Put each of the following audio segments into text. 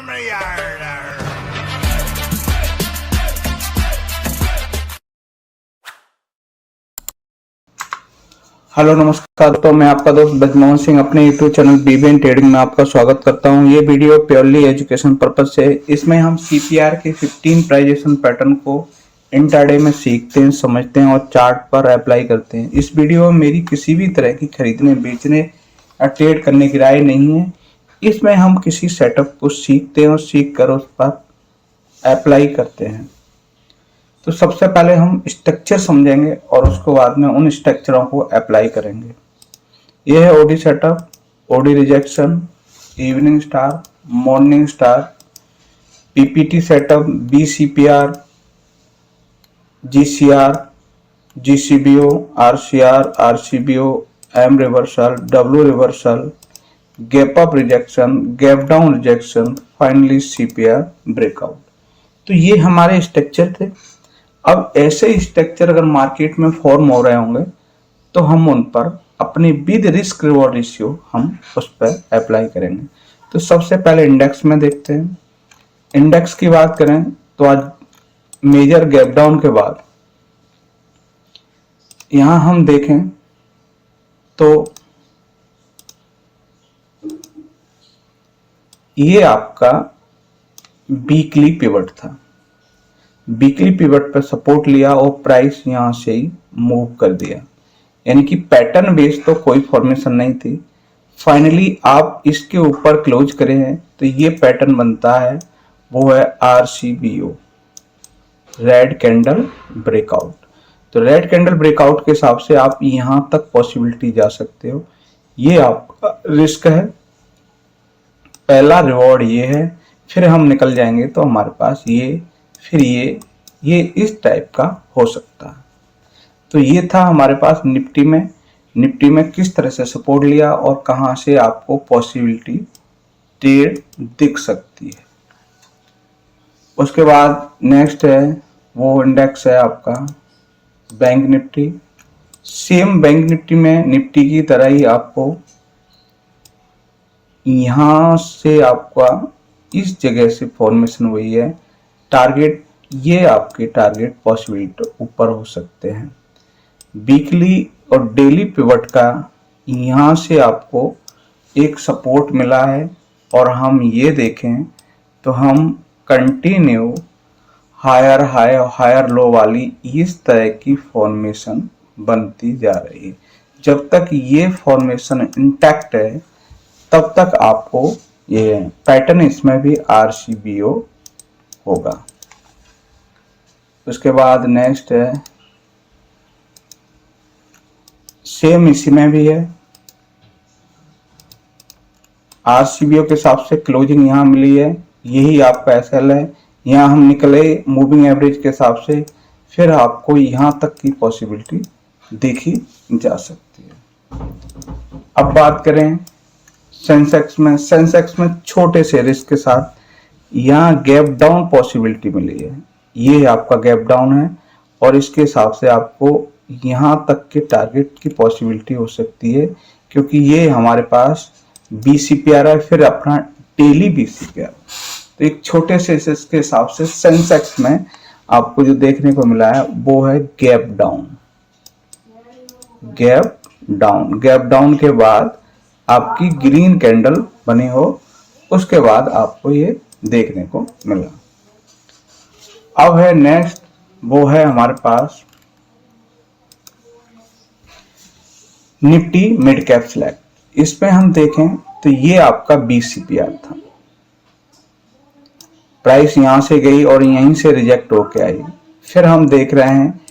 Hello नमस्कार। तो मैं आपका दोस्त ब्रजमोहन सिंह अपने यूट्यूब चैनल बीबीएन ट्रेडिंग में आपका स्वागत करता हूं। ये वीडियो प्योरली एजुकेशन पर्पज से, इसमें हम सीपीआर के 15 प्राइजेशन पैटर्न को इंट्राडे में सीखते हैं, समझते हैं और चार्ट पर अप्लाई करते हैं। इस वीडियो में मेरी किसी भी तरह की खरीदने, बेचने या ट्रेड करने की राय नहीं है। इसमें हम किसी सेटअप को सीखते हैं और सीख कर उस पर अप्लाई करते हैं। तो सबसे पहले हम स्ट्रक्चर समझेंगे और उसके बाद में उन स्ट्रक्चरों को अप्लाई करेंगे। यह है OD setup, OD rejection, evening star, morning star, PPT setup, BCPR, GCR, GCBO, RCR, RCBO, M reversal, W reversal, gap up rejection, gap down rejection, finally CPR breakout. तो ये हमारे स्ट्रक्चर थे। अब ऐसे स्ट्रक्चर अगर मार्केट में form हो रहे होंगे तो हम उन पर अपनी विद रिस्क रिवॉर्ड रेशियो हम उस पर अप्लाई करेंगे। तो सबसे पहले इंडेक्स में देखते हैं। इंडेक्स की बात करें तो आज मेजर गैप डाउन के बाद यहां हम देखें तो ये आपका वीकली पिवट था। वीकली पिवट पर सपोर्ट लिया और प्राइस यहां से ही मूव कर दिया, यानी कि पैटर्न बेस्ड तो कोई फॉर्मेशन नहीं थी। फाइनली आप इसके ऊपर क्लोज करे हैं तो ये पैटर्न बनता है, वो है आरसीबीओ, रेड कैंडल ब्रेकआउट। तो रेड कैंडल ब्रेकआउट के हिसाब से आप यहां तक पॉसिबिलिटी जा सकते हो। ये आपका रिस्क है। पहला रिवॉर्ड ये है, फिर हम निकल जाएंगे तो हमारे पास ये, फिर ये इस टाइप का हो सकता है। तो ये था हमारे पास निफ्टी में किस तरह से सपोर्ट लिया और कहां से आपको पॉसिबिलिटी ट्रेड दिख सकती है। उसके बाद नेक्स्ट है वो इंडेक्स है आपका bank Nifty. Same bank Nifty में निफ्टी की तरह ही आपको यहां से आपका इस जगह से फॉर्मेशन हुई है। टारगेट, ये आपके टारगेट पॉसिबिलिटी ऊपर हो सकते हैं। वीकली और डेली पिवट का यहां से आपको एक सपोर्ट मिला है और हम ये देखें तो हम continue higher high higher low वाली इस तरह की फॉर्मेशन बनती जा रही है। जब तक ये फॉर्मेशन इंटैक्ट है तब तक आपको ये पैटर्न, इसमें भी आरसीबीओ होगा। उसके बाद नेक्स्ट है सेम, इसी में भी है आरसीबीओ के हिसाब से क्लोजिंग यहां मिली है। यही आपका एसएल है। यहां हम निकले मूविंग एवरेज के हिसाब से, फिर आपको यहां तक की पॉसिबिलिटी देखी जा सकती है। अब बात करें सेंसेक्स में। सेंसेक्स में छोटे से रिस्क के साथ यहाँ गैप डाउन पॉसिबिलिटी मिली है। ये आपका गैप डाउन है और इसके हिसाब से आपको यहाँ तक के टारगेट की पॉसिबिलिटी हो सकती है, क्योंकि ये हमारे पास बीसीपीआर है, फिर अपना डेली बीसीपीआर। तो एक छोटे से इसके हिसाब से सेंसेक्स में आपको जो देखने को मिला है वो है गैप डाउन। गैप डाउन के बाद आपकी ग्रीन कैंडल बनी हो, उसके बाद आपको ये देखने को मिला। अब है नेक्स्ट, वो है हमारे पास निफ्टी मिड कैप सेलेक्ट। इसमें हम देखें तो ये आपका बीसीपीआर था। प्राइस यहां से गई और यहीं से रिजेक्ट होके आई। फिर हम देख रहे हैं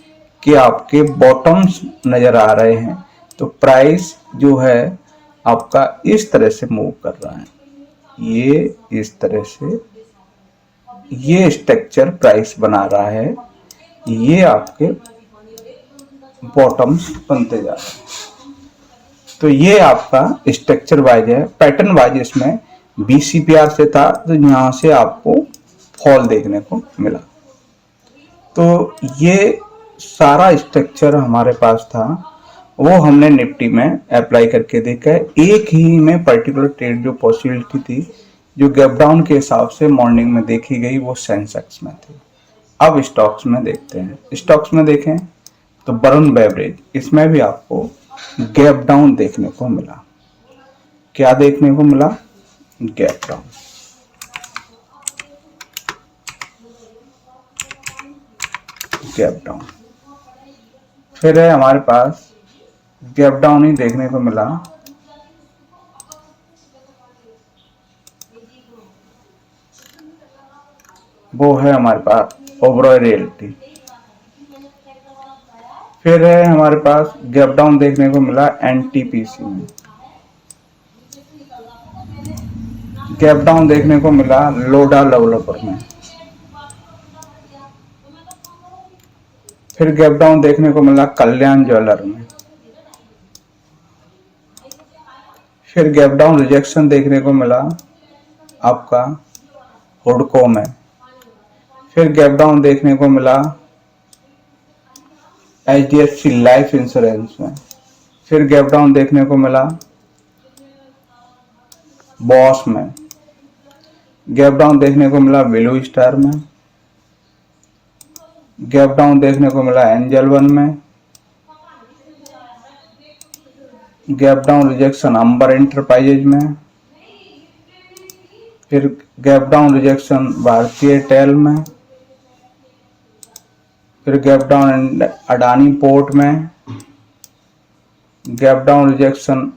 कि आपके बॉटम्स नजर आ रहे हैं। तो प्राइस जो है आपका इस तरह से मूव कर रहा है। ये इस तरह से ये स्ट्रक्चर प्राइस बना रहा है। ये आपके बॉटम्स बनते जा रहे हैं। तो ये आपका स्ट्रक्चर वाइज है। पैटर्न वाइज इसमें बीसीपीआर से था तो यहां से आपको फॉल देखने को मिला। तो ये सारा स्ट्रक्चर हमारे पास था, वो हमने निफ्टी में अप्लाई करके देखा है। एक ही में पर्टिकुलर ट्रेड जो पॉसिबिलिटी थी जो गैप डाउन के हिसाब से मॉर्निंग में देखी गई वो सेंसेक्स में थी। अब स्टॉक्स में देखते हैं। स्टॉक्स में देखें तो वरुण बेवरेज, इसमें भी आपको गैप डाउन देखने को मिला। क्या देखने को मिला? Gap down. Gap down. फिर है हमारे पास गैप डाउन ही देखने को मिला वो है हमारे पास ओबरॉय रियल्टी। फिर है हमारे पास गैप डाउन देखने को मिला एनटीपीसी में। गैप डाउन देखने को मिला लोडा डेवलपर में। फिर गैप डाउन देखने को मिला कल्याण ज्वेलर में। फिर गैप डाउन रिजेक्शन देखने को मिला आपका हुडको में। फिर गैप डाउन देखने को मिला HDFC लाइफ इंश्योरेंस में। फिर गैप डाउन देखने को मिला बॉस में। गैप डाउन देखने को मिला ब्लू स्टार में। गैप डाउन देखने को मिला एंजल वन में। गैप डाउन रिजेक्शन अंबर एंटरप्राइजेज में। फिर गैप डाउन रिजेक्शन भारतीय टेल में। फिर गैप डाउन अडानी पोर्ट में। गैप डाउन रिजेक्शन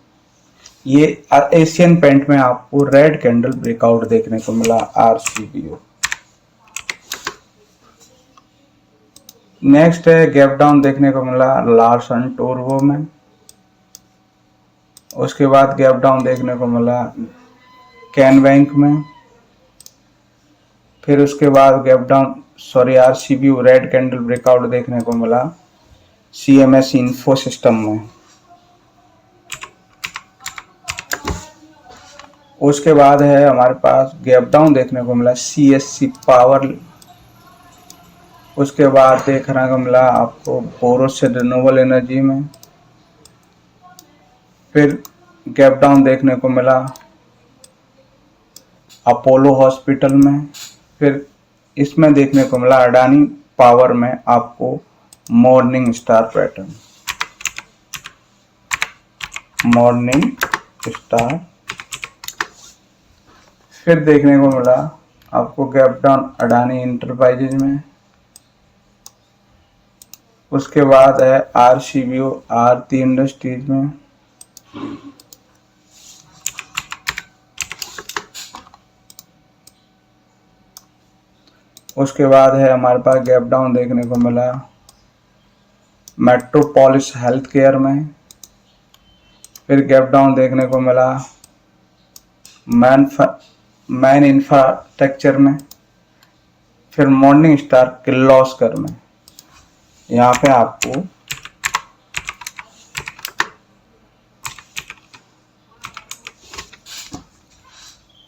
ये एशियन पेंट में आपको रेड कैंडल ब्रेकआउट देखने को मिला RCBO। नेक्स्ट है गैप डाउन देखने को मिला लार्सन टोरवो में। उसके बाद गैप डाउन देखने को मिला कैन बैंक में। फिर उसके बाद gap down RCBO red candle breakout देखने को मिला CMS इंफो सिस्टम में। उसके बाद है हमारे पास गैप डाउन देखने को मिला CSC पावर। उसके बाद देखने को मिला आपको बोरोसिल रिन्यूएबल एनर्जी में। फिर गैप डाउन देखने को मिला अपोलो हॉस्पिटल में। फिर इसमें देखने को मिला अडानी पावर में आपको morning star pattern. Morning star. फिर देखने को मिला आपको गैप डाउन अडानी इंटरप्राइजेज में। उसके बाद है RCBO आरती इंडस्ट्रीज में। उसके बाद है हमारे पास गैप डाउन देखने को मिला मेट्रोपोलिस हेल्थ केयर में। फिर गैप डाउन देखने को मिला मैन इंफ्रास्ट्रक्चर में। फिर मॉर्निंग स्टार किर्लोस्कर में। यहाँ पे आपको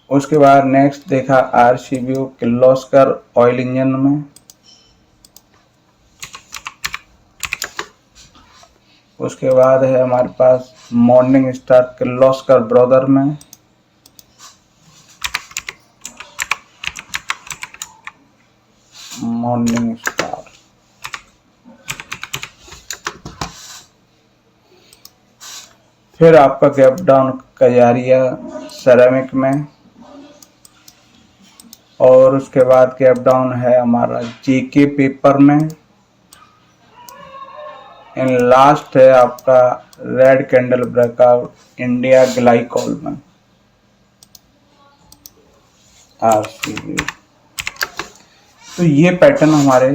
उसके बाद नेक्स्ट देखा RCBO किर्लोस्कर ऑयल इंजन में। उसके बाद है हमारे पास मॉर्निंग स्टार किर्लोस्कर ब्रदर में। Morning star. फिर आपका गैप डाउन कजारिया सेरेमिक में। और उसके बाद गैप डाउन है हमारा JK पेपर में। एंड लास्ट है आपका red candle breakout India glycol में RCBO। तो ये पैटर्न हमारे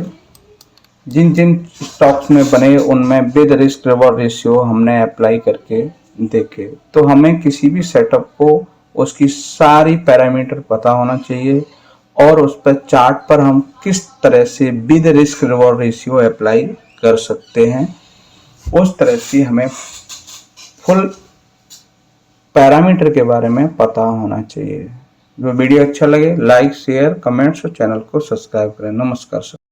जिन जिन स्टॉक्स में बने उनमें विद रिस्क रिवॉर्ड रेशियो हमने अप्लाई करके देखे। तो हमें किसी भी सेटअप को उसकी सारी पैरामीटर पता होना चाहिए और उस पर चार्ट पर हम किस तरह से with risk reward ratio apply कर सकते हैं, उस तरह से हमें फुल पैरामीटर के बारे में पता होना चाहिए। जो वीडियो अच्छा लगे लाइक शेयर कमेंट्स और चैनल को सब्सक्राइब करें। नमस्कार सर।